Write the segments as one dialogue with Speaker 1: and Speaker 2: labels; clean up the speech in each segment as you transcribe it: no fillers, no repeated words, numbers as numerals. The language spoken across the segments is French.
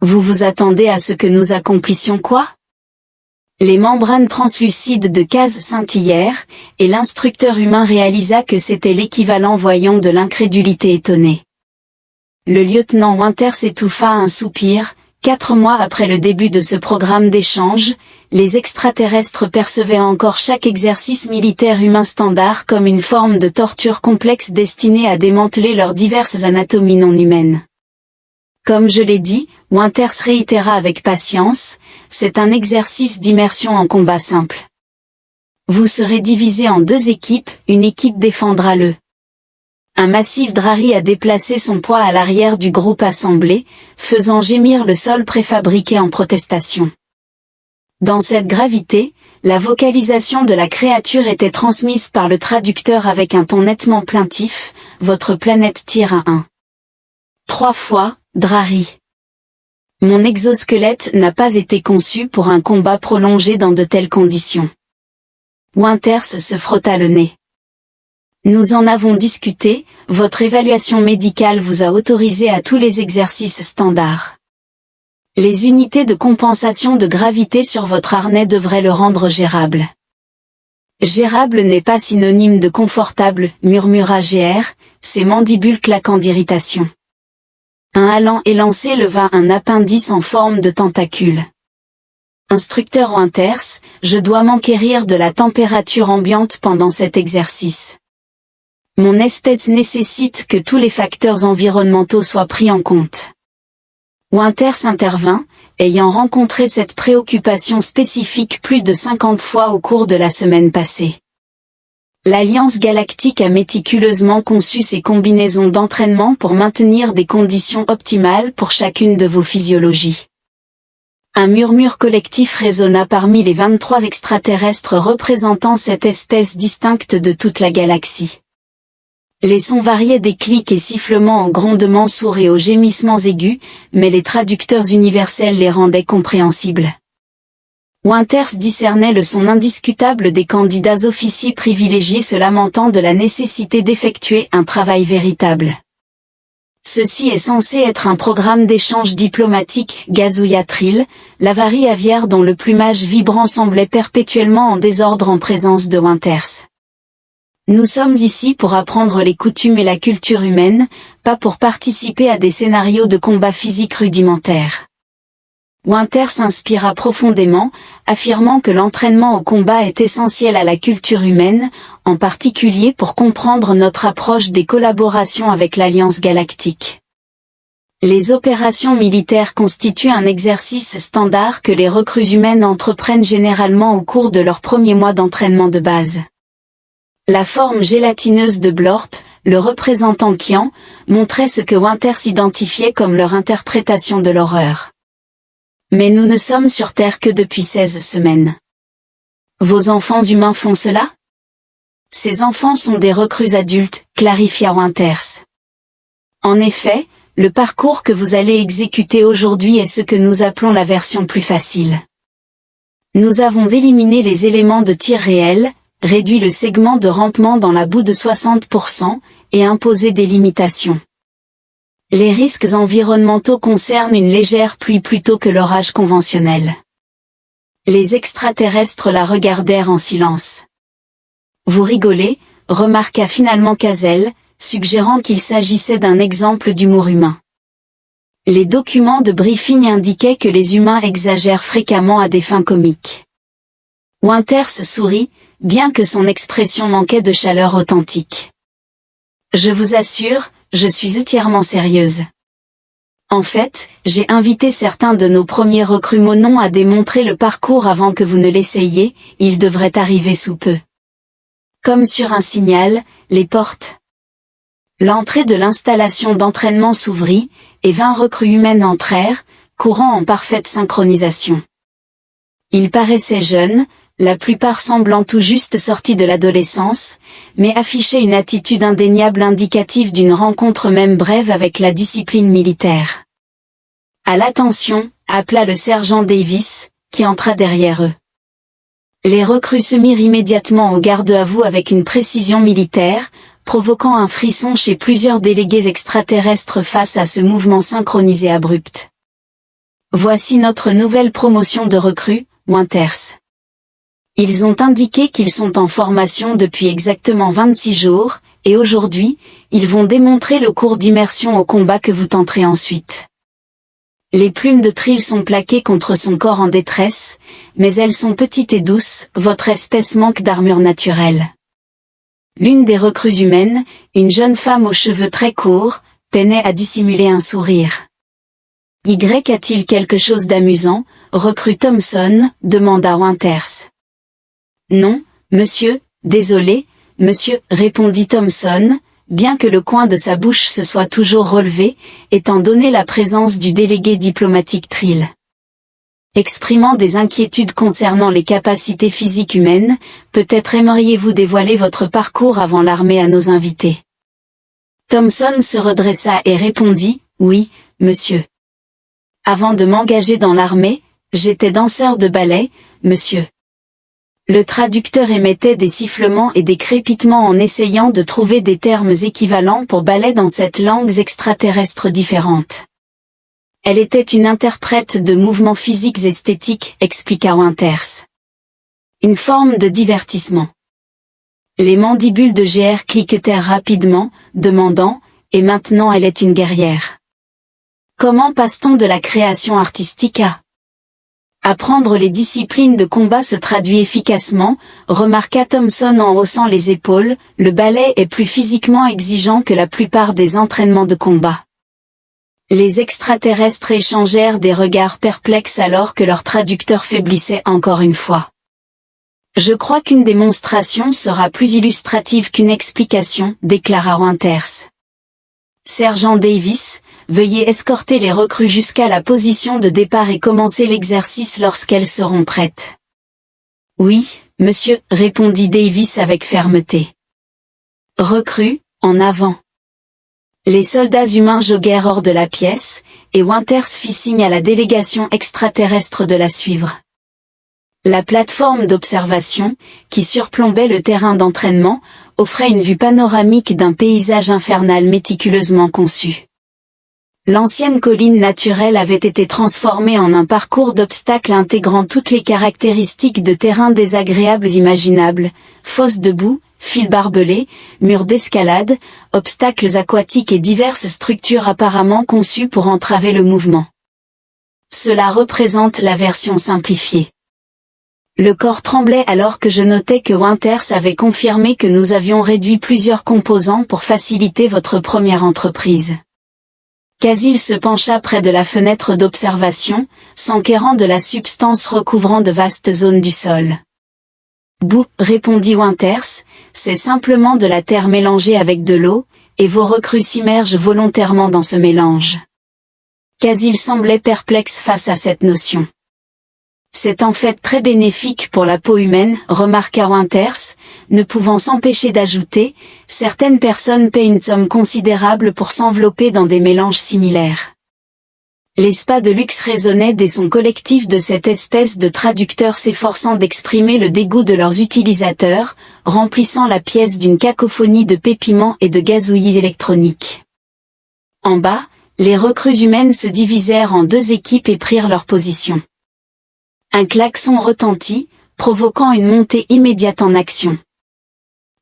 Speaker 1: Vous vous attendez à ce que nous accomplissions quoi? Les membranes translucides de Kaz scintillèrent, et l'instructeur humain réalisa que c'était l'équivalent voyant de l'incrédulité étonnée. Le lieutenant Winters étouffa un soupir. 4 mois après le début de ce programme d'échange, les extraterrestres percevaient encore chaque exercice militaire humain standard comme une forme de torture complexe destinée à démanteler leurs diverses anatomies non humaines. Comme je l'ai dit, Winters réitéra avec patience, c'est un exercice d'immersion en combat simple. Vous serez divisé en 2 équipes, une équipe défendra le. Un massif Drari a déplacé son poids à l'arrière du groupe assemblé, faisant gémir le sol préfabriqué en protestation. Dans cette gravité, la vocalisation de la créature était transmise par le traducteur avec un ton nettement plaintif, « Votre planète tire à 1. 3 fois, Drari. Mon exosquelette n'a pas été conçu pour un combat prolongé dans de telles conditions. » Winters se frotta le nez. Nous en avons discuté, votre évaluation médicale vous a autorisé à tous les exercices standards. Les unités de compensation de gravité sur votre harnais devraient le rendre gérable. Gérable n'est pas synonyme de confortable, murmura GR, ses mandibules claquant d'irritation. Un allant élancé leva un appendice en forme de tentacule. Instructeur Winters, je dois m'enquérir de la température ambiante pendant cet exercice. Mon espèce nécessite que tous les facteurs environnementaux soient pris en compte. Winters intervint, ayant rencontré cette préoccupation spécifique plus de 50 fois au cours de la semaine passée. L'Alliance Galactique a méticuleusement conçu ses combinaisons d'entraînement pour maintenir des conditions optimales pour chacune de vos physiologies. Un murmure collectif résonna parmi les 23 extraterrestres représentant cette espèce distincte de toute la galaxie. Les sons variaient des clics et sifflements aux grondements sourds et aux gémissements aigus, mais les traducteurs universels les rendaient compréhensibles. Winters discernait le son indiscutable des candidats officiers privilégiés se lamentant de la nécessité d'effectuer un travail véritable. Ceci est censé être un programme d'échange diplomatique, gazouilla Trill, l'avarie aviaire dont le plumage vibrant semblait perpétuellement en désordre en présence de Winters. Nous sommes ici pour apprendre les coutumes et la culture humaine, pas pour participer à des scénarios de combat physique rudimentaires. Winters inspira profondément, affirmant que l'entraînement au combat est essentiel à la culture humaine, en particulier pour comprendre notre approche des collaborations avec l'Alliance Galactique. Les opérations militaires constituent un exercice standard que les recrues humaines entreprennent généralement au cours de leurs premiers mois d'entraînement de base. La forme gélatineuse de Blorp, le représentant Kian, montrait ce que Winters identifiait comme leur interprétation de l'horreur. Mais nous ne sommes sur Terre que depuis 16 semaines. Vos enfants humains font cela? Ces enfants sont des recrues adultes, clarifia Winters. En effet, le parcours que vous allez exécuter aujourd'hui est ce que nous appelons la version plus facile. Nous avons éliminé les éléments de tir réels, réduit le segment de rampement dans la boue de 60%, et imposé des limitations. Les risques environnementaux concernent une légère pluie plutôt que l'orage conventionnel. Les extraterrestres la regardèrent en silence. Vous rigolez, remarqua finalement Kazel, suggérant qu'il s'agissait d'un exemple d'humour humain. Les documents de briefing indiquaient que les humains exagèrent fréquemment à des fins comiques. Winters sourit, bien que son expression manquait de chaleur authentique. Je vous assure, je suis entièrement sérieuse. En fait, j'ai invité certains de nos premiers recrues Monon à démontrer le parcours avant que vous ne l'essayiez, il devrait arriver sous peu. Comme sur un signal, les portes. L'entrée de l'installation d'entraînement s'ouvrit, et 20 recrues humaines entrèrent, courant en parfaite synchronisation. Ils paraissaient jeunes, la plupart semblant tout juste sortis de l'adolescence, mais affichaient une attitude indéniable indicative d'une rencontre même brève avec la discipline militaire. À l'attention, appela le sergent Davis, qui entra derrière eux. Les recrues se mirent immédiatement au garde-à-vous avec une précision militaire, provoquant un frisson chez plusieurs délégués extraterrestres face à ce mouvement synchronisé abrupt. Voici notre nouvelle promotion de recrues, Winters. Ils ont indiqué qu'ils sont en formation depuis exactement 26 jours, et aujourd'hui, ils vont démontrer le cours d'immersion au combat que vous tenterez ensuite. Les plumes de Trill sont plaquées contre son corps en détresse, mais elles sont petites et douces, votre espèce manque d'armure naturelle. L'une des recrues humaines, une jeune femme aux cheveux très courts, peinait à dissimuler un sourire. Y a-t-il quelque chose d'amusant, recrue Thompson, demanda Winters. Non, monsieur, désolé, monsieur, répondit Thompson, bien que le coin de sa bouche se soit toujours relevé, étant donné la présence du délégué diplomatique Trill. Exprimant des inquiétudes concernant les capacités physiques humaines, peut-être aimeriez-vous dévoiler votre parcours avant l'armée à nos invités. Thompson se redressa et répondit, oui, monsieur. Avant de m'engager dans l'armée, j'étais danseur de ballet, monsieur. Le traducteur émettait des sifflements et des crépitements en essayant de trouver des termes équivalents pour ballet dans cette langue extraterrestre différente. Elle était une interprète de mouvements physiques esthétiques, expliqua Winters. Une forme de divertissement. Les mandibules de GR cliquetèrent rapidement, demandant, et maintenant elle est une guerrière. Comment passe-t-on de la création artistique à apprendre les disciplines de combat se traduit efficacement, remarqua Thompson en haussant les épaules, le ballet est plus physiquement exigeant que la plupart des entraînements de combat. Les extraterrestres échangèrent des regards perplexes alors que leur traducteur faiblissait encore une fois. Je crois qu'une démonstration sera plus illustrative qu'une explication, déclara Winters. Sergent Davis, veuillez escorter les recrues jusqu'à la position de départ et commencer l'exercice lorsqu'elles seront prêtes. Oui, monsieur, répondit Davis avec fermeté. Recrues, en avant. Les soldats humains joguèrent hors de la pièce, et Winters fit signe à la délégation extraterrestre de la suivre. La plateforme d'observation, qui surplombait le terrain d'entraînement, offrait une vue panoramique d'un paysage infernal méticuleusement conçu. L'ancienne colline naturelle avait été transformée en un parcours d'obstacles intégrant toutes les caractéristiques de terrain désagréables imaginables, fosses de boue, fils barbelés, murs d'escalade, obstacles aquatiques et diverses structures apparemment conçues pour entraver le mouvement. Cela représente la version simplifiée. Le corps tremblait alors que je notais que Winters avait confirmé que nous avions réduit plusieurs composants pour faciliter votre première entreprise. Casil se pencha près de la fenêtre d'observation, s'enquérant de la substance recouvrant de vastes zones du sol. Bouh, répondit Winters, c'est simplement de la terre mélangée avec de l'eau, et vos recrues s'immergent volontairement dans ce mélange. Casil semblait perplexe face à cette notion. C'est en fait très bénéfique pour la peau humaine, remarqua Winters, ne pouvant s'empêcher d'ajouter, certaines personnes paient une somme considérable pour s'envelopper dans des mélanges similaires. Les spas de luxe résonnaient des sons collectifs de cette espèce de traducteurs s'efforçant d'exprimer le dégoût de leurs utilisateurs, remplissant la pièce d'une cacophonie de pépiments et de gazouillis électroniques. En bas, les recrues humaines se divisèrent en deux équipes et prirent leur position. Un klaxon retentit, provoquant une montée immédiate en action.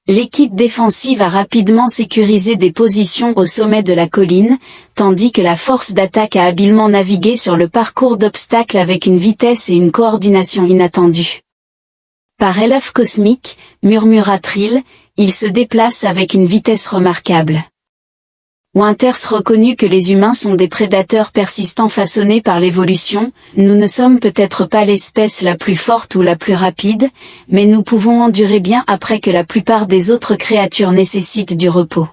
Speaker 1: L'équipe défensive a rapidement sécurisé des positions au sommet de la colline, tandis que la force d'attaque a habilement navigué sur le parcours d'obstacles avec une vitesse et une coordination inattendues. Par élève cosmique, murmura Trill, il se déplace avec une vitesse remarquable. Winters reconnut que les humains sont des prédateurs persistants façonnés par l'évolution, nous ne sommes peut-être pas l'espèce la plus forte ou la plus rapide, mais nous pouvons endurer bien après que la plupart des autres créatures nécessitent du repos.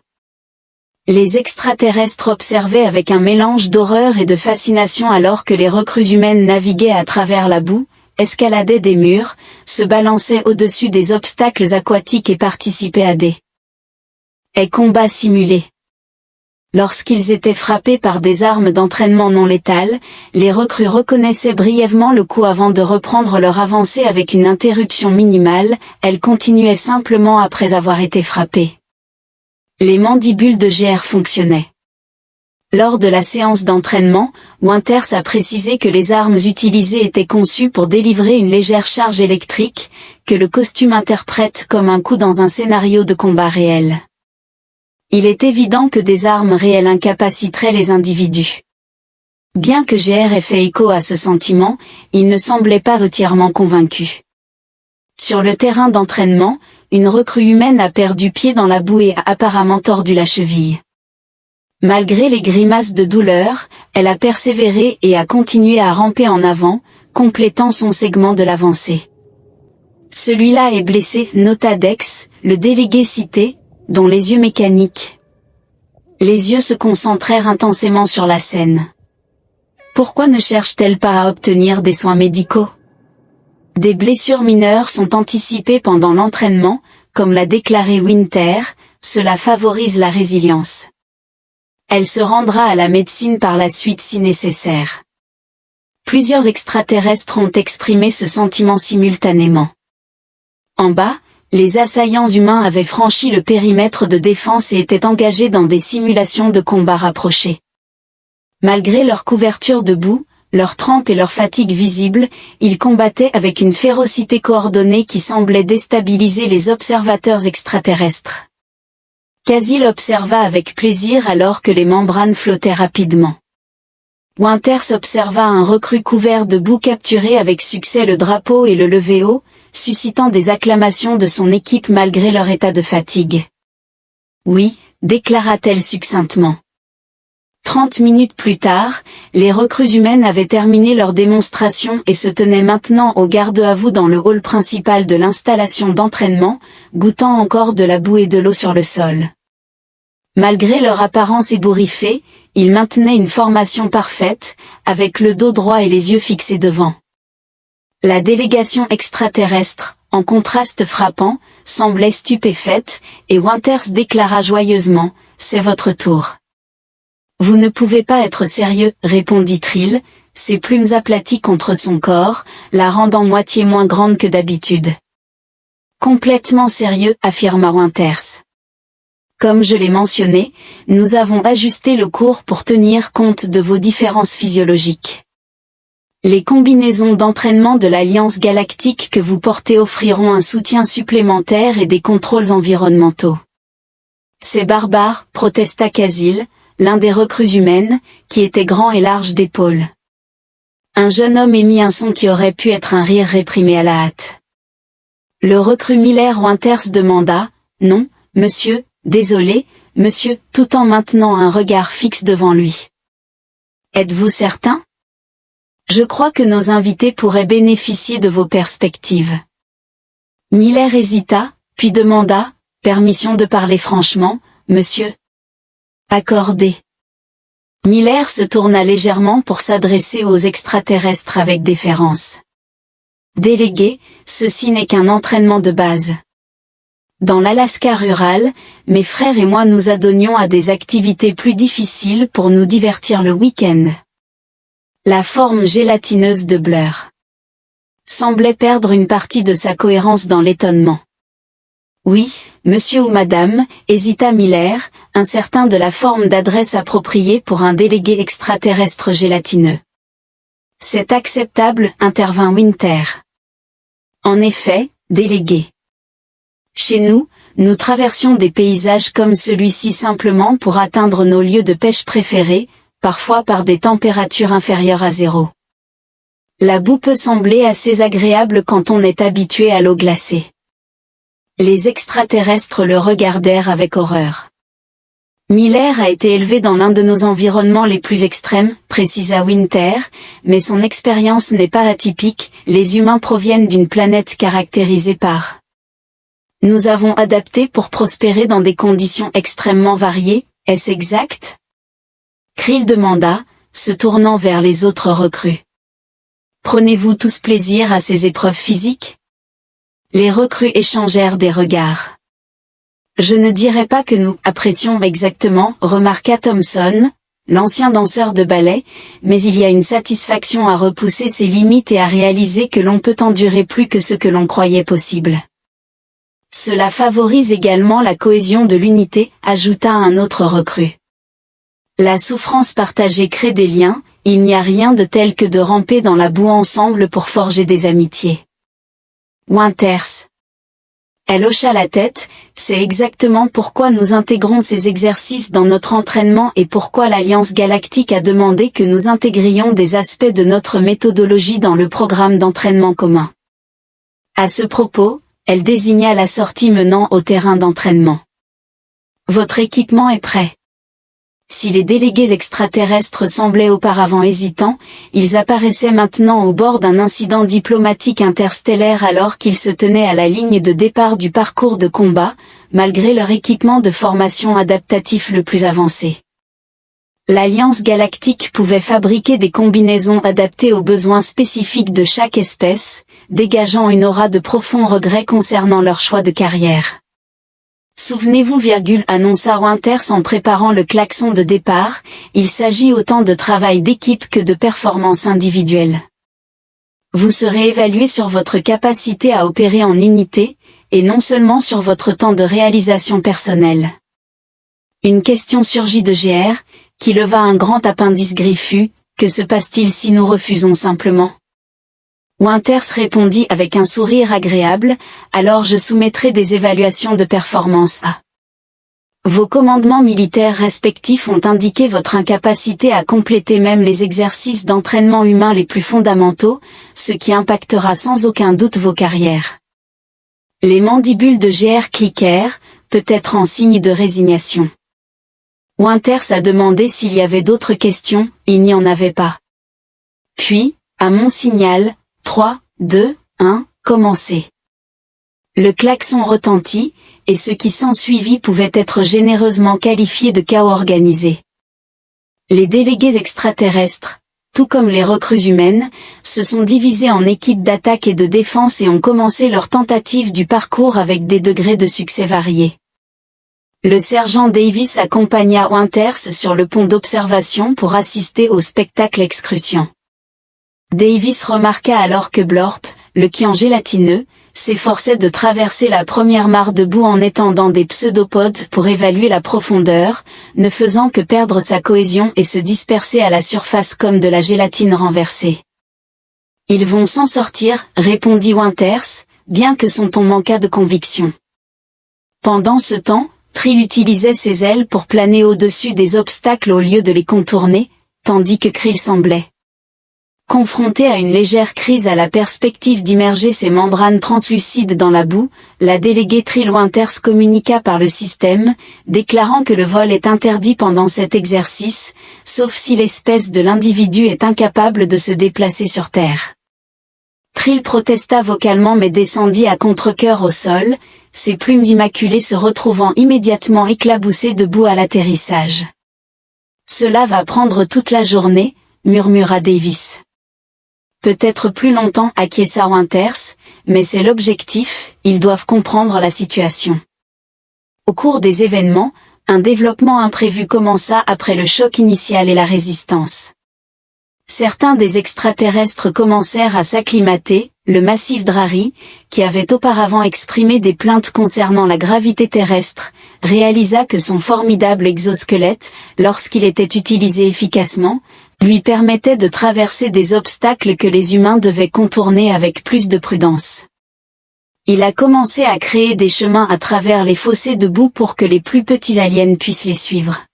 Speaker 1: Les extraterrestres observaient avec un mélange d'horreur et de fascination alors que les recrues humaines naviguaient à travers la boue, escaladaient des murs, se balançaient au-dessus des obstacles aquatiques et participaient à des combats simulés. Lorsqu'ils étaient frappés par des armes d'entraînement non létales, les recrues reconnaissaient brièvement le coup avant de reprendre leur avancée avec une interruption minimale, elles continuaient simplement après avoir été frappées. Les mandibules de GR fonctionnaient. Lors de la séance d'entraînement, Winters a précisé que les armes utilisées étaient conçues pour délivrer une légère charge électrique, que le costume interprète comme un coup dans un scénario de combat réel. Il est évident que des armes réelles incapaciteraient les individus. Bien que GR ait fait écho à ce sentiment, il ne semblait pas entièrement convaincu. Sur le terrain d'entraînement, une recrue humaine a perdu pied dans la boue et a apparemment tordu la cheville. Malgré les grimaces de douleur, elle a persévéré et a continué à ramper en avant, complétant son segment de l'avancée. Celui-là est blessé, nota Dex, le délégué cité, dont les yeux mécaniques. Les yeux se concentrèrent intensément sur la scène. Pourquoi ne cherche-t-elle pas à obtenir des soins médicaux? Des blessures mineures sont anticipées pendant l'entraînement, comme l'a déclaré Winter, cela favorise la résilience. Elle se rendra à la médecine par la suite si nécessaire. Plusieurs extraterrestres ont exprimé ce sentiment simultanément. En bas, les assaillants humains avaient franchi le périmètre de défense et étaient engagés dans des simulations de combat rapprochés. Malgré leur couverture de boue, leur trempe et leur fatigue visible, ils combattaient avec une férocité coordonnée qui semblait déstabiliser les observateurs extraterrestres. Casil observa avec plaisir alors que les membranes flottaient rapidement. Winters observa un recrue couvert de boue capturer avec succès le drapeau et le lever haut, suscitant des acclamations de son équipe malgré leur état de fatigue. Oui, déclara-t-elle succinctement. 30 minutes plus tard, les recrues humaines avaient terminé leur démonstration et se tenaient maintenant au garde-à-vous dans le hall principal de l'installation d'entraînement, goûtant encore de la boue et de l'eau sur le sol. Malgré leur apparence ébouriffée, ils maintenaient une formation parfaite, avec le dos droit et les yeux fixés devant. La délégation extraterrestre, en contraste frappant, semblait stupéfaite, et Winters déclara joyeusement, « C'est votre tour. » Vous ne pouvez pas être sérieux, répondit Trill, ses plumes aplaties contre son corps, la rendant moitié moins grande que d'habitude. Complètement sérieux, affirma Winters. Comme je l'ai mentionné, nous avons ajusté le cours pour tenir compte de vos différences physiologiques. Les combinaisons d'entraînement de l'Alliance Galactique que vous portez offriront un soutien supplémentaire et des contrôles environnementaux. C'est barbare, protesta Casil, l'un des recrues humaines, qui était grand et large d'épaules. Un jeune homme émit un son qui aurait pu être un rire réprimé à la hâte. Le recrue Miller Winters demanda, « Non, monsieur, désolé, monsieur », tout en maintenant un regard fixe devant lui. « Êtes-vous certain ? Je crois que nos invités pourraient bénéficier de vos perspectives. » Miller hésita, puis demanda, « Permission de parler franchement, monsieur ? » Accordé. Miller se tourna légèrement pour s'adresser aux extraterrestres avec déférence. Délégué, ceci n'est qu'un entraînement de base. Dans l'Alaska rural, mes frères et moi nous adonnions à des activités plus difficiles pour nous divertir le week-end. La forme gélatineuse de Blur semblait perdre une partie de sa cohérence dans l'étonnement. Oui, monsieur ou madame, hésita Miller, incertain de la forme d'adresse appropriée pour un délégué extraterrestre gélatineux. C'est acceptable, intervint Winter. En effet, délégué. Chez nous, nous traversions des paysages comme celui-ci simplement pour atteindre nos lieux de pêche préférés, parfois par des températures inférieures à 0. La boue peut sembler assez agréable quand on est habitué à l'eau glacée. Les extraterrestres le regardèrent avec horreur. Miller a été élevé dans l'un de nos environnements les plus extrêmes, précisa Winter, mais son expérience n'est pas atypique, les humains proviennent d'une planète caractérisée par. Nous avons adapté pour prospérer dans des conditions extrêmement variées, est-ce exact? Krill demanda, se tournant vers les autres recrues. Prenez-vous tous plaisir à ces épreuves physiques? Les recrues échangèrent des regards. Je ne dirais pas que nous apprécions exactement, remarqua Thompson, l'ancien danseur de ballet, mais il y a une satisfaction à repousser ses limites et à réaliser que l'on peut endurer plus que ce que l'on croyait possible. Cela favorise également la cohésion de l'unité, ajouta un autre recrue. La souffrance partagée crée des liens, il n'y a rien de tel que de ramper dans la boue ensemble pour forger des amitiés. Winters. Elle hocha la tête, c'est exactement pourquoi nous intégrons ces exercices dans notre entraînement et pourquoi l'Alliance Galactique a demandé que nous intégrions des aspects de notre méthodologie dans le programme d'entraînement commun. À ce propos, elle désigna la sortie menant au terrain d'entraînement. Votre équipement est prêt. Si les délégués extraterrestres semblaient auparavant hésitants, ils apparaissaient maintenant au bord d'un incident diplomatique interstellaire alors qu'ils se tenaient à la ligne de départ du parcours de combat, malgré leur équipement de formation adaptatif le plus avancé. L'Alliance Galactique pouvait fabriquer des combinaisons adaptées aux besoins spécifiques de chaque espèce, dégageant une aura de profond regret concernant leur choix de carrière. Souvenez-vous, annonça Winters en préparant le klaxon de départ, il s'agit autant de travail d'équipe que de performance individuelle. Vous serez évalué sur votre capacité à opérer en unité, et non seulement sur votre temps de réalisation personnelle. Une question surgit de GR, qui leva un grand appendice griffu, que se passe-t-il si nous refusons simplement ? Winters répondit avec un sourire agréable, alors je soumettrai des évaluations de performance à. Vos commandements militaires respectifs ont indiqué votre incapacité à compléter même les exercices d'entraînement humain les plus fondamentaux, ce qui impactera sans aucun doute vos carrières. Les mandibules de GR cliquèrent, peut-être en signe de résignation. Winters a demandé s'il y avait d'autres questions, il n'y en avait pas. Puis, à mon signal, 3, 2, 1, commencez. Le klaxon retentit, et ce qui s'ensuivit pouvait être généreusement qualifié de chaos organisé. Les délégués extraterrestres, tout comme les recrues humaines, se sont divisés en équipes d'attaque et de défense et ont commencé leur tentative du parcours avec des degrés de succès variés. Le sergent Davis accompagna Winters sur le pont d'observation pour assister au spectacle excruciant. Davis remarqua alors que Blorp, le kian gélatineux, s'efforçait de traverser la première mare de boue en étendant des pseudopodes pour évaluer la profondeur, ne faisant que perdre sa cohésion et se disperser à la surface comme de la gélatine renversée. « Ils vont s'en sortir, répondit Winters, bien que son ton manquât de conviction. Pendant ce temps, Trill utilisait ses ailes pour planer au-dessus des obstacles au lieu de les contourner, tandis que Krill semblait confronté à une légère crise à la perspective d'immerger ses membranes translucides dans la boue, la déléguée Trill Winters communiqua par le système, déclarant que le vol est interdit pendant cet exercice, sauf si l'espèce de l'individu est incapable de se déplacer sur Terre. Trill protesta vocalement mais descendit à contre-cœur au sol, ses plumes immaculées se retrouvant immédiatement éclaboussées de boue à l'atterrissage. « Cela va prendre toute la journée, » murmura Davis. Peut-être plus longtemps, acquiesça Winters, mais c'est l'objectif, ils doivent comprendre la situation. Au cours des événements, un développement imprévu commença après le choc initial et la résistance. Certains des extraterrestres commencèrent à s'acclimater, le massif Drari, qui avait auparavant exprimé des plaintes concernant la gravité terrestre, réalisa que son formidable exosquelette, lorsqu'il était utilisé efficacement, lui permettait de traverser des obstacles que les humains devaient contourner avec plus de prudence. Il a commencé à créer des chemins à travers les fossés de boue pour que les plus petits aliens puissent les suivre.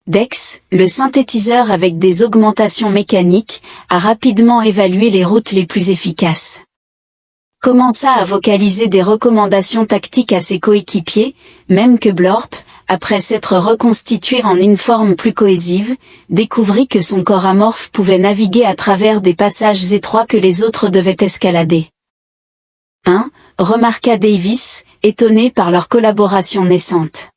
Speaker 1: Dex, le synthétiseur avec des augmentations mécaniques, a rapidement évalué les routes les plus efficaces. Commença à vocaliser des recommandations tactiques à ses coéquipiers, même que Blorp, après s'être reconstitué en une forme plus cohésive, découvrit que son corps amorphe pouvait naviguer à travers des passages étroits que les autres devaient escalader. Remarqua Davis, étonné par leur collaboration naissante.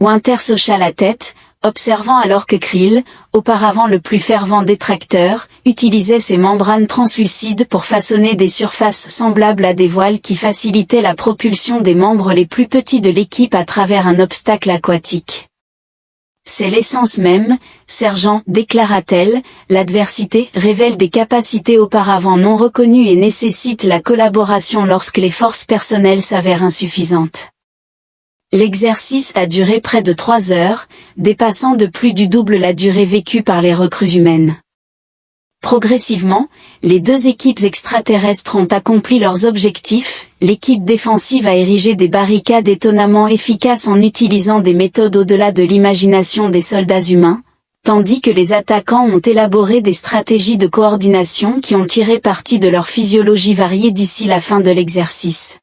Speaker 1: Winters hocha la tête, observant alors que Krill, auparavant le plus fervent détracteur, utilisait ses membranes translucides pour façonner des surfaces semblables à des voiles qui facilitaient la propulsion des membres les plus petits de l'équipe à travers un obstacle aquatique. C'est l'essence même, sergent, déclara-t-elle, l'adversité révèle des capacités auparavant non reconnues et nécessite la collaboration lorsque les forces personnelles s'avèrent insuffisantes. L'exercice a duré près de 3 heures, dépassant de plus du double la durée vécue par les recrues humaines. Progressivement, les deux équipes extraterrestres ont accompli leurs objectifs. L'équipe défensive a érigé des barricades étonnamment efficaces en utilisant des méthodes au-delà de l'imagination des soldats humains, tandis que les attaquants ont élaboré des stratégies de coordination qui ont tiré parti de leur physiologie variée d'ici la fin de l'exercice.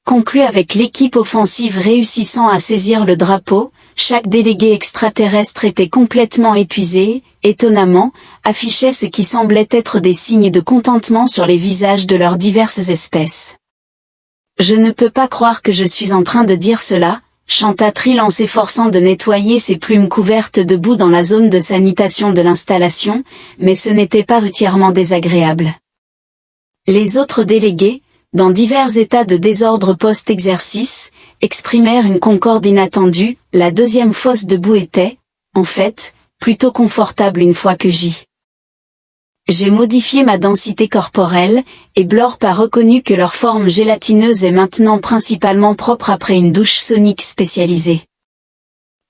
Speaker 1: Conclu avec l'équipe offensive réussissant à saisir le drapeau, chaque délégué extraterrestre était complètement épuisé, étonnamment, affichait ce qui semblait être des signes de contentement sur les visages de leurs diverses espèces. Je ne peux pas croire que je suis en train de dire cela, chanta Trill en s'efforçant de nettoyer ses plumes couvertes de boue dans la zone de sanitation de l'installation, mais ce n'était pas entièrement désagréable. Les autres délégués, dans divers états de désordre post-exercice, exprimèrent une concorde inattendue. La deuxième fosse de boue était, en fait, plutôt confortable une fois que j'ai modifié ma densité corporelle, et Blorp a reconnu que leur forme gélatineuse est maintenant principalement propre après une douche sonique spécialisée.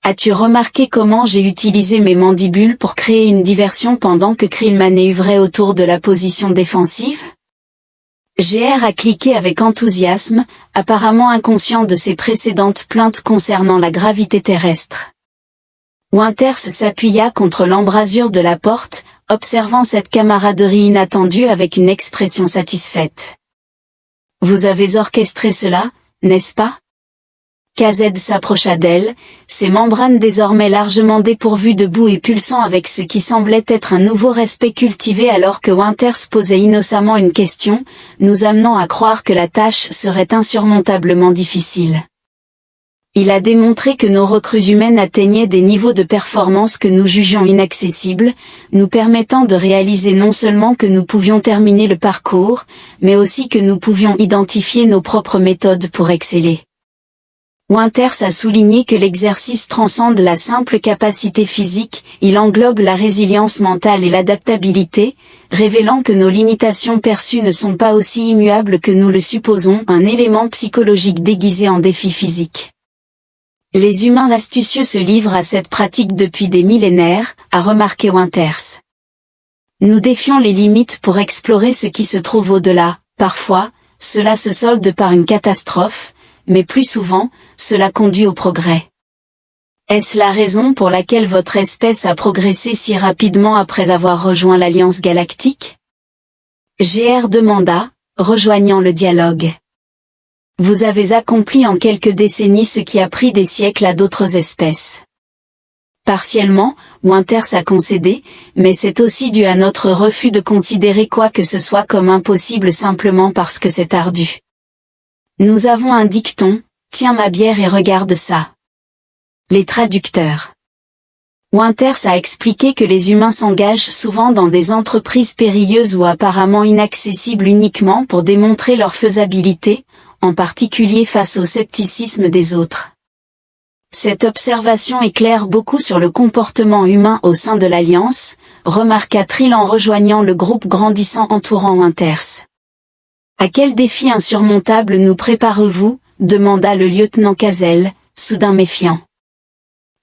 Speaker 1: As-tu remarqué comment j'ai utilisé mes mandibules pour créer une diversion pendant que Krill manœuvrait autour de la position défensive? GR a cliqué avec enthousiasme, apparemment inconscient de ses précédentes plaintes concernant la gravité terrestre. Winters s'appuya contre l'embrasure de la porte, observant cette camaraderie inattendue avec une expression satisfaite. « Vous avez orchestré cela, n'est-ce pas ?» KZ s'approcha d'elle, ses membranes désormais largement dépourvues de boue et pulsant avec ce qui semblait être un nouveau respect cultivé alors que Winters posait innocemment une question, nous amenant à croire que la tâche serait insurmontablement difficile. Il a démontré que nos recrues humaines atteignaient des niveaux de performance que nous jugions inaccessibles, nous permettant de réaliser non seulement que nous pouvions terminer le parcours, mais aussi que nous pouvions identifier nos propres méthodes pour exceller. Winters a souligné que l'exercice transcende la simple capacité physique, il englobe la résilience mentale et l'adaptabilité, révélant que nos limitations perçues ne sont pas aussi immuables que nous le supposons, un élément psychologique déguisé en défi physique. Les humains astucieux se livrent à cette pratique depuis des millénaires, a remarqué Winters. Nous défions les limites pour explorer ce qui se trouve au-delà, parfois, cela se solde par une catastrophe, mais plus souvent, cela conduit au progrès. Est-ce la raison pour laquelle votre espèce a progressé si rapidement après avoir rejoint l'Alliance Galactique? GR demanda, rejoignant le dialogue. Vous avez accompli en quelques décennies ce qui a pris des siècles à d'autres espèces. Partiellement, Winters a concédé, mais c'est aussi dû à notre refus de considérer quoi que ce soit comme impossible simplement parce que c'est ardu. Nous avons un dicton, tiens ma bière et regarde ça. Les traducteurs. Winters a expliqué que les humains s'engagent souvent dans des entreprises périlleuses ou apparemment inaccessibles uniquement pour démontrer leur faisabilité, en particulier face au scepticisme des autres. Cette observation éclaire beaucoup sur le comportement humain au sein de l'Alliance, remarqua Trill en rejoignant le groupe grandissant entourant Winters. À quel défi insurmontable nous préparez-vous? Demanda le lieutenant Kazel, soudain méfiant.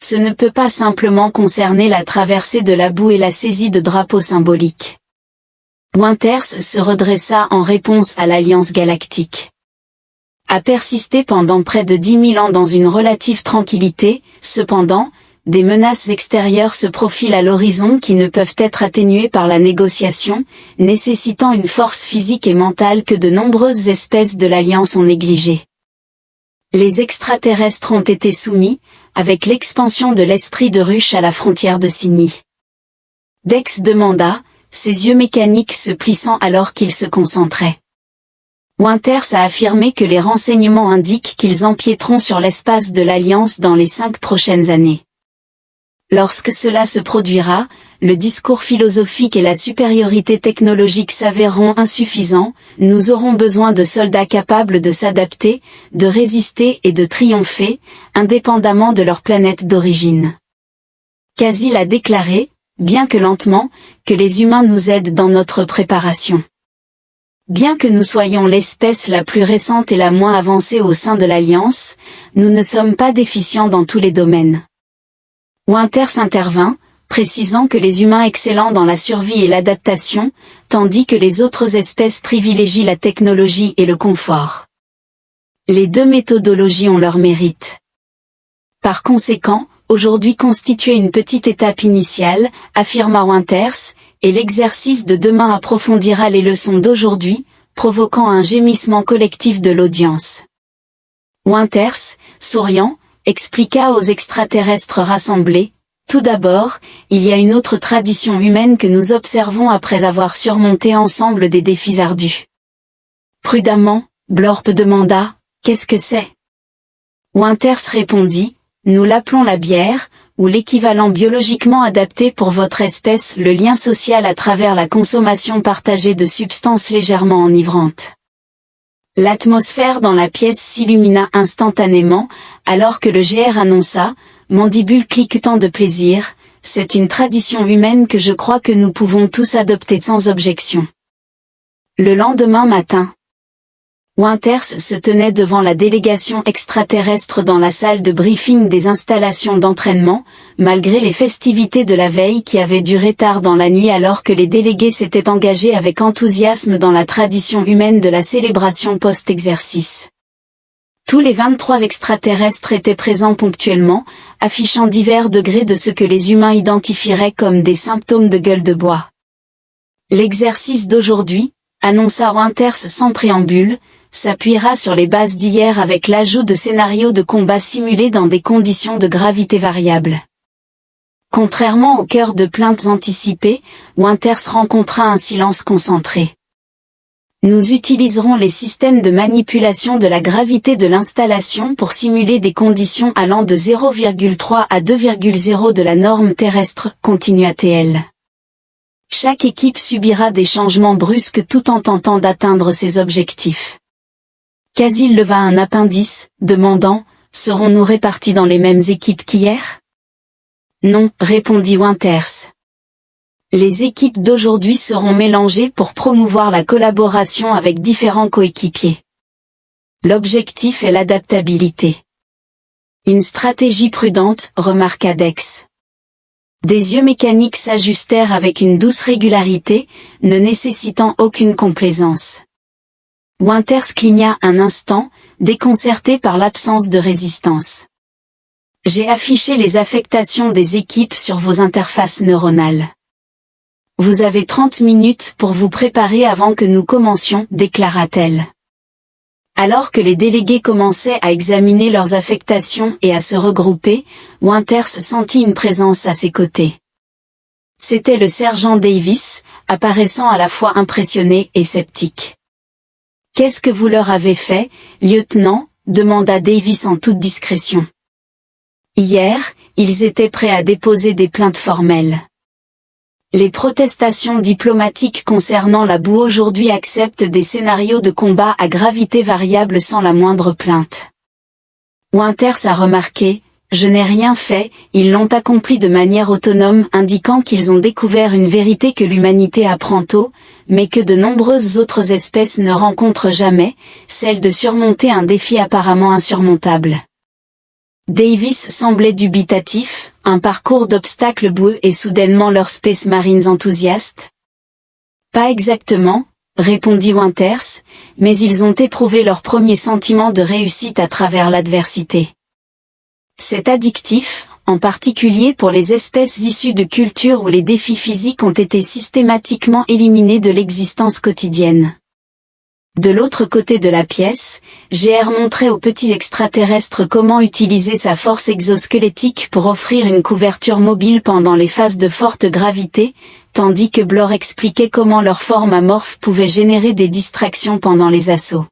Speaker 1: Ce ne peut pas simplement concerner la traversée de la boue et la saisie de drapeaux symboliques. Winters se redressa en réponse à l'Alliance Galactique. A persisté pendant près de 10 000 ans dans une relative tranquillité, cependant, des menaces extérieures se profilent à l'horizon qui ne peuvent être atténuées par la négociation, nécessitant une force physique et mentale que de nombreuses espèces de l'Alliance ont négligée. Les extraterrestres ont été soumis, avec l'expansion de l'esprit de ruche à la frontière de Signy. Dex demanda, ses yeux mécaniques se plissant alors qu'il se concentrait. Winters a affirmé que les renseignements indiquent qu'ils empiéteront sur l'espace de l'Alliance dans les 5 prochaines années. Lorsque cela se produira, le discours philosophique et la supériorité technologique s'avéreront insuffisants, nous aurons besoin de soldats capables de s'adapter, de résister et de triompher, indépendamment de leur planète d'origine. Casil a déclaré, bien que lentement, que les humains nous aident dans notre préparation. Bien que nous soyons l'espèce la plus récente et la moins avancée au sein de l'Alliance, nous ne sommes pas déficients dans tous les domaines. Winters intervint, précisant que les humains excellent dans la survie et l'adaptation, tandis que les autres espèces privilégient la technologie et le confort. Les deux méthodologies ont leur mérite. Par conséquent, aujourd'hui constitue une petite étape initiale, affirma Winters, et l'exercice de demain approfondira les leçons d'aujourd'hui, provoquant un gémissement collectif de l'audience. Winters, souriant, expliqua aux extraterrestres rassemblés: tout d'abord, il y a une autre tradition humaine que nous observons après avoir surmonté ensemble des défis ardus. Prudemment, Blorp demanda: qu'est-ce que c'est? Winters répondit: nous l'appelons la bière, ou l'équivalent biologiquement adapté pour votre espèce, le lien social à travers la consommation partagée de substances légèrement enivrantes. L'atmosphère dans la pièce s'illumina instantanément, alors que le GR annonça, mandibule cliquetant de plaisir: c'est une tradition humaine que je crois que nous pouvons tous adopter sans objection. Le lendemain matin, Winters se tenait devant la délégation extraterrestre dans la salle de briefing des installations d'entraînement, malgré les festivités de la veille qui avaient duré tard dans la nuit alors que les délégués s'étaient engagés avec enthousiasme dans la tradition humaine de la célébration post-exercice. Tous les 23 extraterrestres étaient présents ponctuellement, affichant divers degrés de ce que les humains identifieraient comme des symptômes de gueule de bois. L'exercice d'aujourd'hui, annonça Winters sans préambule, s'appuiera sur les bases d'hier avec l'ajout de scénarios de combat simulés dans des conditions de gravité variables. Contrairement aux chœurs de plaintes anticipées, Winters rencontra un silence concentré. Nous utiliserons les systèmes de manipulation de la gravité de l'installation pour simuler des conditions allant de 0,3 à 2,0 de la norme terrestre, continua-t-elle. Chaque équipe subira des changements brusques tout en tentant d'atteindre ses objectifs. Casil leva un appendice, demandant: serons-nous répartis dans les mêmes équipes qu'hier? Non, répondit Winters. Les équipes d'aujourd'hui seront mélangées pour promouvoir la collaboration avec différents coéquipiers. L'objectif est l'adaptabilité. Une stratégie prudente, remarqua Dex. Des yeux mécaniques s'ajustèrent avec une douce régularité, ne nécessitant aucune complaisance. Winters cligna un instant, déconcerté par l'absence de résistance. J'ai affiché les affectations des équipes sur vos interfaces neuronales. Vous avez 30 minutes pour vous préparer avant que nous commencions, déclara-t-elle. Alors que les délégués commençaient à examiner leurs affectations et à se regrouper, Winters sentit une présence à ses côtés. C'était le sergent Davis, apparaissant à la fois impressionné et sceptique. « Qu'est-ce que vous leur avez fait, lieutenant ?» demanda Davis en toute discrétion. Hier, ils étaient prêts à déposer des plaintes formelles. Les protestations diplomatiques concernant la boue aujourd'hui acceptent des scénarios de combat à gravité variable sans la moindre plainte. Winters a remarqué: je n'ai rien fait, ils l'ont accompli de manière autonome, indiquant qu'ils ont découvert une vérité que l'humanité apprend tôt, mais que de nombreuses autres espèces ne rencontrent jamais, celle de surmonter un défi apparemment insurmontable. Davis semblait dubitatif: un parcours d'obstacles boueux et soudainement leurs Space Marines enthousiastes? Pas exactement, répondit Winters, mais ils ont éprouvé leur premier sentiment de réussite à travers l'adversité. C'est addictif, en particulier pour les espèces issues de cultures où les défis physiques ont été systématiquement éliminés de l'existence quotidienne. De l'autre côté de la pièce, GR montrait aux petits extraterrestres comment utiliser sa force exosquelettique pour offrir une couverture mobile pendant les phases de forte gravité, tandis que Blore expliquait comment leur forme amorphe pouvait générer des distractions pendant les assauts.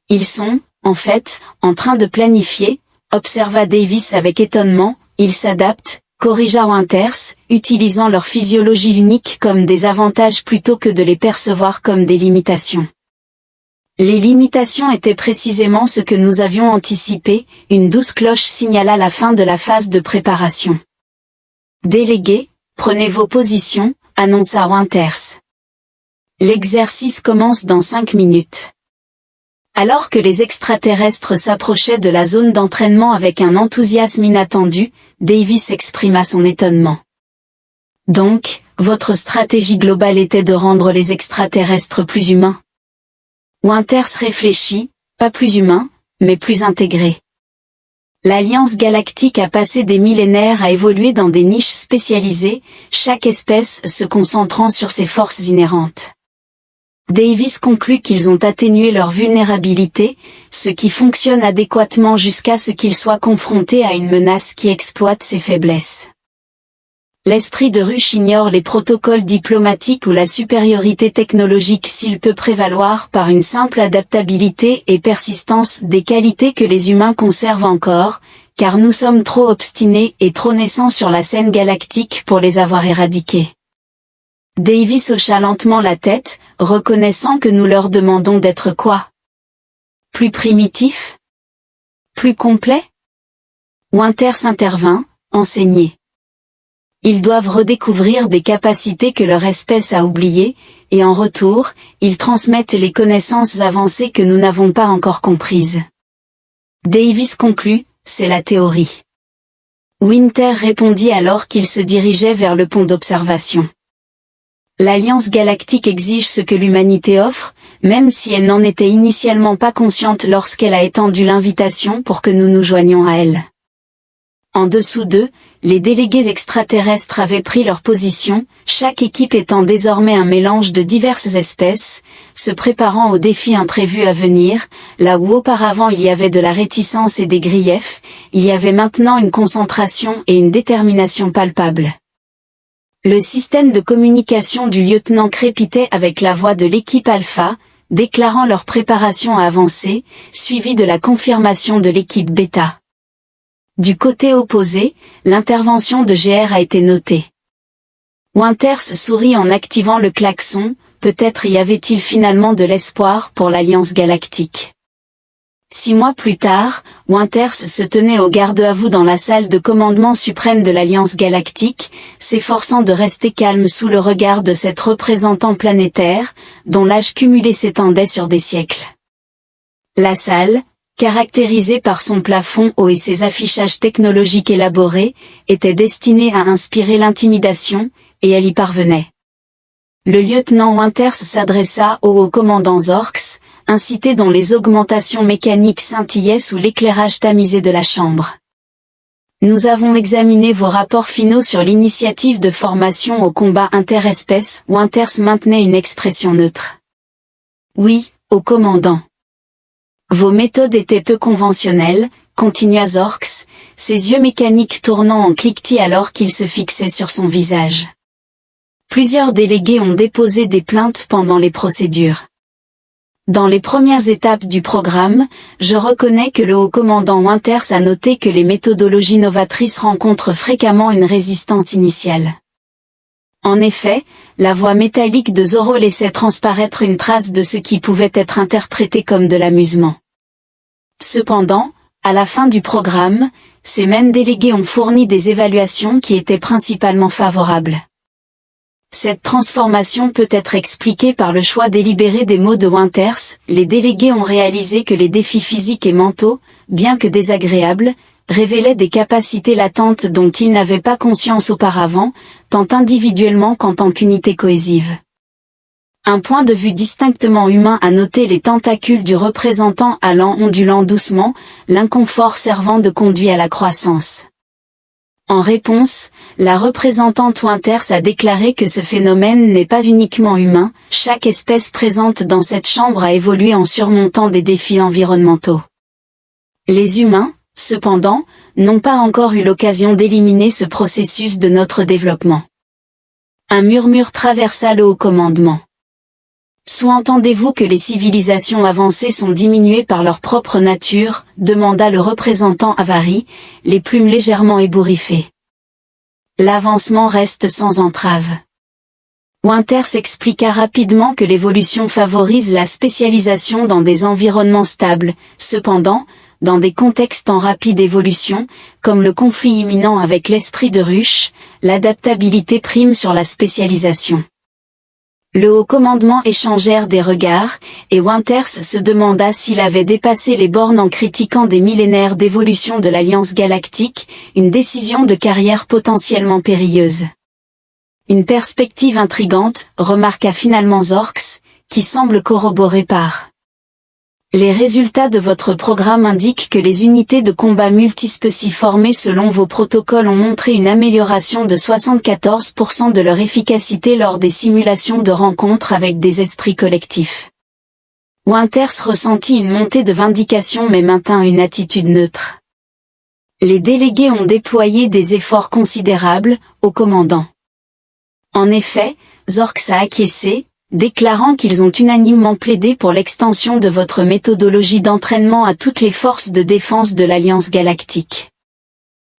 Speaker 1: Ils sont, en fait, en train de planifier, observa Davis avec étonnement. Ils s'adaptent, corrigea Winters, utilisant leur physiologie unique comme des avantages plutôt que de les percevoir comme des limitations. Les limitations étaient précisément ce que nous avions anticipé, une douce cloche signala la fin de la phase de préparation. Délégués, prenez vos positions, annonça Winters. L'exercice commence dans 5 minutes. Alors que les extraterrestres s'approchaient de la zone d'entraînement avec un enthousiasme inattendu, Davis exprima son étonnement. Donc, votre stratégie globale était de rendre les extraterrestres plus humains. Winters réfléchit, pas plus humains, mais plus intégrés. L'Alliance galactique a passé des millénaires à évoluer dans des niches spécialisées, chaque espèce se concentrant sur ses forces inhérentes. Davis conclut qu'ils ont atténué leur vulnérabilité, ce qui fonctionne adéquatement jusqu'à ce qu'ils soient confrontés à une menace qui exploite ses faiblesses. L'esprit de ruche ignore les protocoles diplomatiques ou la supériorité technologique s'il peut prévaloir par une simple adaptabilité et persistance des qualités que les humains conservent encore, car nous sommes trop obstinés et trop naissants sur la scène galactique pour les avoir éradiqués. Davis hocha lentement la tête, reconnaissant que nous leur demandons d'être quoi? Plus primitifs? Plus complets? Winters intervint, enseigné. Ils doivent redécouvrir des capacités que leur espèce a oubliées, et en retour, ils transmettent les connaissances avancées que nous n'avons pas encore comprises. Davis conclut, c'est la théorie. Winter répondit alors qu'il se dirigeait vers le pont d'observation. L'Alliance galactique exige ce que l'humanité offre, même si elle n'en était initialement pas consciente lorsqu'elle a étendu l'invitation pour que nous nous joignions à elle. En dessous d'eux, les délégués extraterrestres avaient pris leur position, chaque équipe étant désormais un mélange de diverses espèces, se préparant aux défis imprévus à venir, là où auparavant il y avait de la réticence et des griefs, il y avait maintenant une concentration et une détermination palpables. Le système de communication du lieutenant crépitait avec la voix de l'équipe Alpha, déclarant leur préparation à avancer, suivie de la confirmation de l'équipe Beta. Du côté opposé, l'intervention de GR a été notée. Winters sourit en activant le klaxon, peut-être y avait-il finalement de l'espoir pour l'Alliance galactique. 6 mois plus tard, Winters se tenait au garde-à-vous dans la salle de commandement suprême de l'Alliance galactique, s'efforçant de rester calme sous le regard de cette représentant planétaire, dont l'âge cumulé s'étendait sur des siècles. La salle, caractérisée par son plafond haut et ses affichages technologiques élaborés, était destinée à inspirer l'intimidation, et elle y parvenait. Le lieutenant Winters s'adressa au haut-commandant Zorx, incité dont les augmentations mécaniques scintillaient sous l'éclairage tamisé de la chambre. Nous avons examiné vos rapports finaux sur l'initiative de formation au combat interespèces. Winters maintenait une expression neutre. Oui, au commandant. Vos méthodes étaient peu conventionnelles, continua Zorx, ses yeux mécaniques tournant en cliquetis alors qu'il se fixait sur son visage. Plusieurs délégués ont déposé des plaintes pendant les procédures. Dans les premières étapes du programme, je reconnais que le haut-commandant Winters a noté que les méthodologies novatrices rencontrent fréquemment une résistance initiale. En effet, la voix métallique de Zoro laissait transparaître une trace de ce qui pouvait être interprété comme de l'amusement. Cependant, à la fin du programme, ces mêmes délégués ont fourni des évaluations qui étaient principalement favorables. Cette transformation peut être expliquée par le choix délibéré des mots de Winters. Les délégués ont réalisé que les défis physiques et mentaux, bien que désagréables, révélaient des capacités latentes dont ils n'avaient pas conscience auparavant, tant individuellement qu'en tant qu'unité cohésive. Un point de vue distinctement humain a noté les tentacules du représentant allant ondulant doucement, l'inconfort servant de conduit à la croissance. En réponse, la représentante Winters a déclaré que ce phénomène n'est pas uniquement humain, chaque espèce présente dans cette chambre a évolué en surmontant des défis environnementaux. Les humains, cependant, n'ont pas encore eu l'occasion d'éliminer ce processus de notre développement. Un murmure traversa le haut commandement. Sous-entendez-vous que les civilisations avancées sont diminuées par leur propre nature, demanda le représentant Avari, les plumes légèrement ébouriffées. L'avancement reste sans entrave. Winters expliqua rapidement que l'évolution favorise la spécialisation dans des environnements stables, cependant, dans des contextes en rapide évolution, comme le conflit imminent avec l'esprit de ruche, l'adaptabilité prime sur la spécialisation. Le haut commandement échangèrent des regards, et Winters se demanda s'il avait dépassé les bornes en critiquant des millénaires d'évolution de l'Alliance galactique, une décision de carrière potentiellement périlleuse. Une perspective intrigante, remarqua finalement Zorx, qui semble corroborée par les résultats de votre programme indiquent que les unités de combat multispécies formées selon vos protocoles ont montré une amélioration de 74% de leur efficacité lors des simulations de rencontres avec des esprits collectifs. Winters ressentit une montée de vindication mais maintint une attitude neutre. Les délégués ont déployé des efforts considérables, au commandant. En effet, Zorx a acquiescé, déclarant qu'ils ont unanimement plaidé pour l'extension de votre méthodologie d'entraînement à toutes les forces de défense de l'Alliance galactique.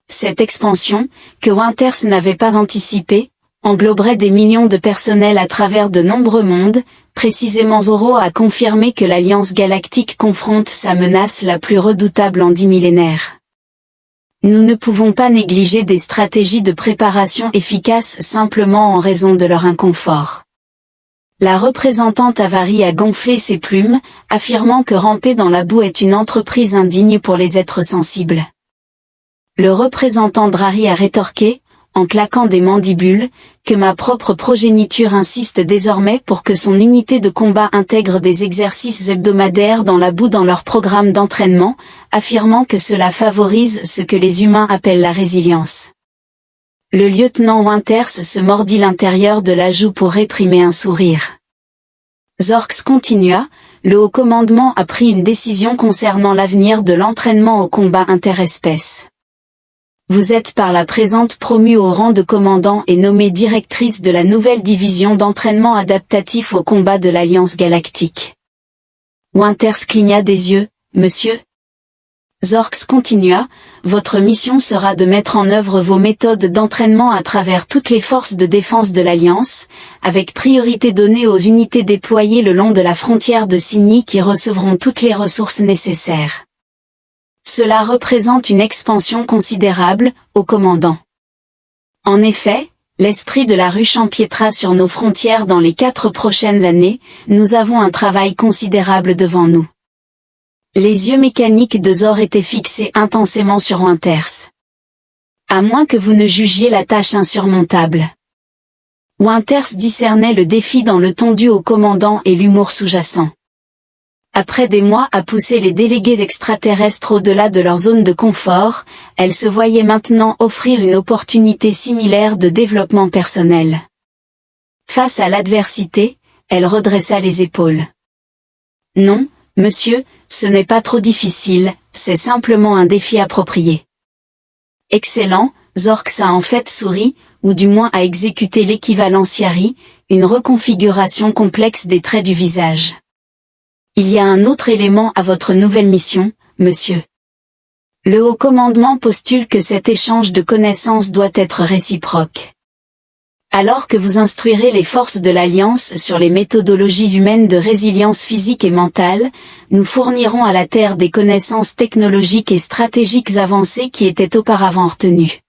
Speaker 1: Cette expansion, que Winters n'avait pas anticipée, engloberait des millions de personnels à travers de nombreux mondes. Précisément Zoro a confirmé que l'Alliance galactique confronte sa menace la plus redoutable en 10 millénaires. Nous ne pouvons pas négliger des stratégies de préparation efficaces simplement en raison de leur inconfort. La représentante Avari a gonflé ses plumes, affirmant que ramper dans la boue est une entreprise indigne pour les êtres sensibles. Le représentant Drari a rétorqué, en claquant des mandibules, que ma propre progéniture insiste désormais pour que son unité de combat intègre des exercices hebdomadaires dans la boue dans leur programme d'entraînement, affirmant que cela favorise ce que les humains appellent la résilience. Le lieutenant Winters se mordit l'intérieur de la joue pour réprimer un sourire. Zorx continua, le haut commandement a pris une décision concernant l'avenir de l'entraînement au combat interespèces. Vous êtes par la présente promue au rang de commandant et nommée directrice de la nouvelle division d'entraînement adaptatif au combat de l'Alliance galactique. Winters cligna des yeux, monsieur. Zorx continua, votre mission sera de mettre en œuvre vos méthodes d'entraînement à travers toutes les forces de défense de l'Alliance, avec priorité donnée aux unités déployées le long de la frontière de Signy qui recevront toutes les ressources nécessaires. Cela représente une expansion considérable, au commandant. En effet, l'esprit de la ruche empiétera sur nos frontières dans les 4 prochaines années, nous avons un travail considérable devant nous. Les yeux mécaniques de Zor étaient fixés intensément sur Winters. À moins que vous ne jugiez la tâche insurmontable. Winters discernait le défi dans le ton dû au commandant et l'humour sous-jacent. Après des mois à pousser les délégués extraterrestres au-delà de leur zone de confort, elle se voyait maintenant offrir une opportunité similaire de développement personnel. Face à l'adversité, elle redressa les épaules. Non, monsieur, ce n'est pas trop difficile, c'est simplement un défi approprié. Excellent, Zorx a en fait souri, ou du moins a exécuté l'équivalent Siari, une reconfiguration complexe des traits du visage. Il y a un autre élément à votre nouvelle mission, monsieur. Le haut commandement postule que cet échange de connaissances doit être réciproque. Alors que vous instruirez les forces de l'Alliance sur les méthodologies humaines de résilience physique et mentale, nous fournirons à la Terre des connaissances technologiques et stratégiques avancées qui étaient auparavant retenues.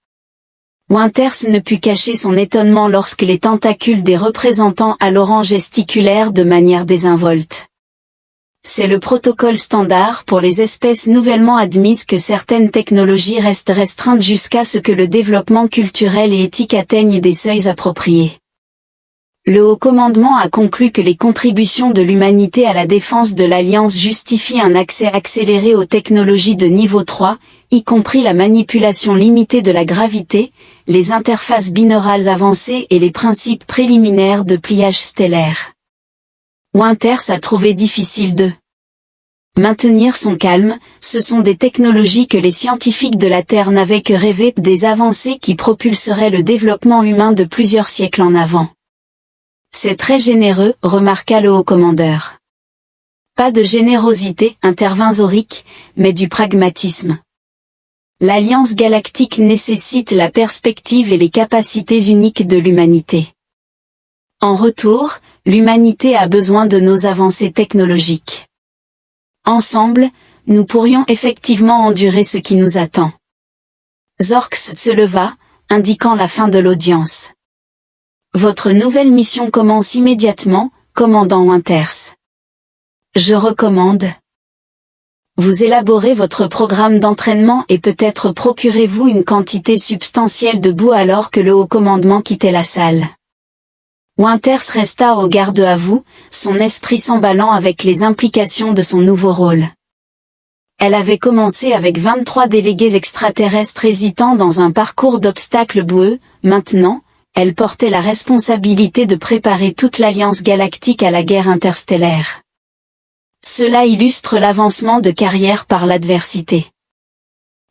Speaker 1: Winters ne put cacher son étonnement lorsque les tentacules des représentants à l'orange gesticulèrent de manière désinvolte. C'est le protocole standard pour les espèces nouvellement admises que certaines technologies restent restreintes jusqu'à ce que le développement culturel et éthique atteigne des seuils appropriés. Le haut commandement a conclu que les contributions de l'humanité à la défense de l'Alliance justifient un accès accéléré aux technologies de niveau 3, y compris la manipulation limitée de la gravité, les interfaces binaurales avancées et les principes préliminaires de pliage stellaire. Winters a trouvé difficile de maintenir son calme. Ce sont des technologies que les scientifiques de la Terre n'avaient que rêvé, des avancées qui propulseraient le développement humain de plusieurs siècles en avant. C'est très généreux, remarqua le haut commandeur. Pas de générosité, intervint Zorik, mais du pragmatisme. L'Alliance galactique nécessite la perspective et les capacités uniques de l'humanité. En retour, l'humanité a besoin de nos avancées technologiques. Ensemble, nous pourrions effectivement endurer ce qui nous attend. Zorx se leva, indiquant la fin de l'audience. Votre nouvelle mission commence immédiatement, commandant Winters. Je recommande. Vous élaborez votre programme d'entraînement et peut-être procurez-vous une quantité substantielle de boue alors que le haut commandement quittait la salle. Winters resta au garde à vous, son esprit s'emballant avec les implications de son nouveau rôle. Elle avait commencé avec 23 délégués extraterrestres hésitant dans un parcours d'obstacles boueux, maintenant, elle portait la responsabilité de préparer toute l'Alliance galactique à la guerre interstellaire. Cela illustre l'avancement de carrière par l'adversité.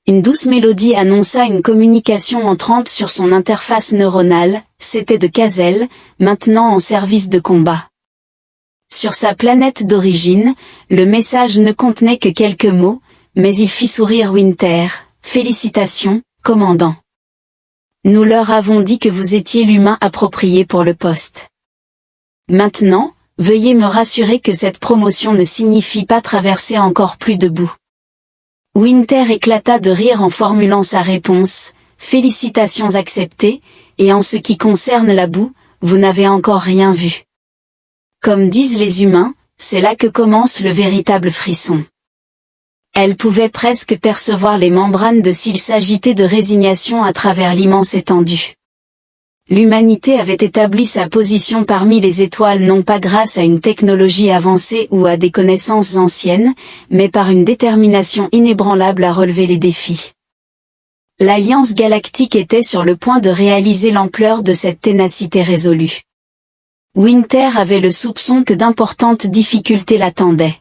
Speaker 1: Une douce mélodie annonça une communication entrante sur son interface neuronale, c'était de Kazel, maintenant en service de combat. Sur sa planète d'origine, le message ne contenait que quelques mots, mais il fit sourire Winter. « Félicitations, commandant. Nous leur avons dit que vous étiez l'humain approprié pour le poste. Maintenant, veuillez me rassurer que cette promotion ne signifie pas traverser encore plus de boue. » Winter éclata de rire en formulant sa réponse, « Félicitations acceptées, et en ce qui concerne la boue, vous n'avez encore rien vu. » Comme disent les humains, c'est là que commence le véritable frisson. Elle pouvait presque percevoir les membranes de cils s'agiter de résignation à travers l'immense étendue. L'humanité avait établi sa position parmi les étoiles non pas grâce à une technologie avancée ou à des connaissances anciennes, mais par une détermination inébranlable à relever les défis. L'Alliance galactique était sur le point de réaliser l'ampleur de cette ténacité résolue. Winter avait le soupçon que d'importantes difficultés l'attendaient.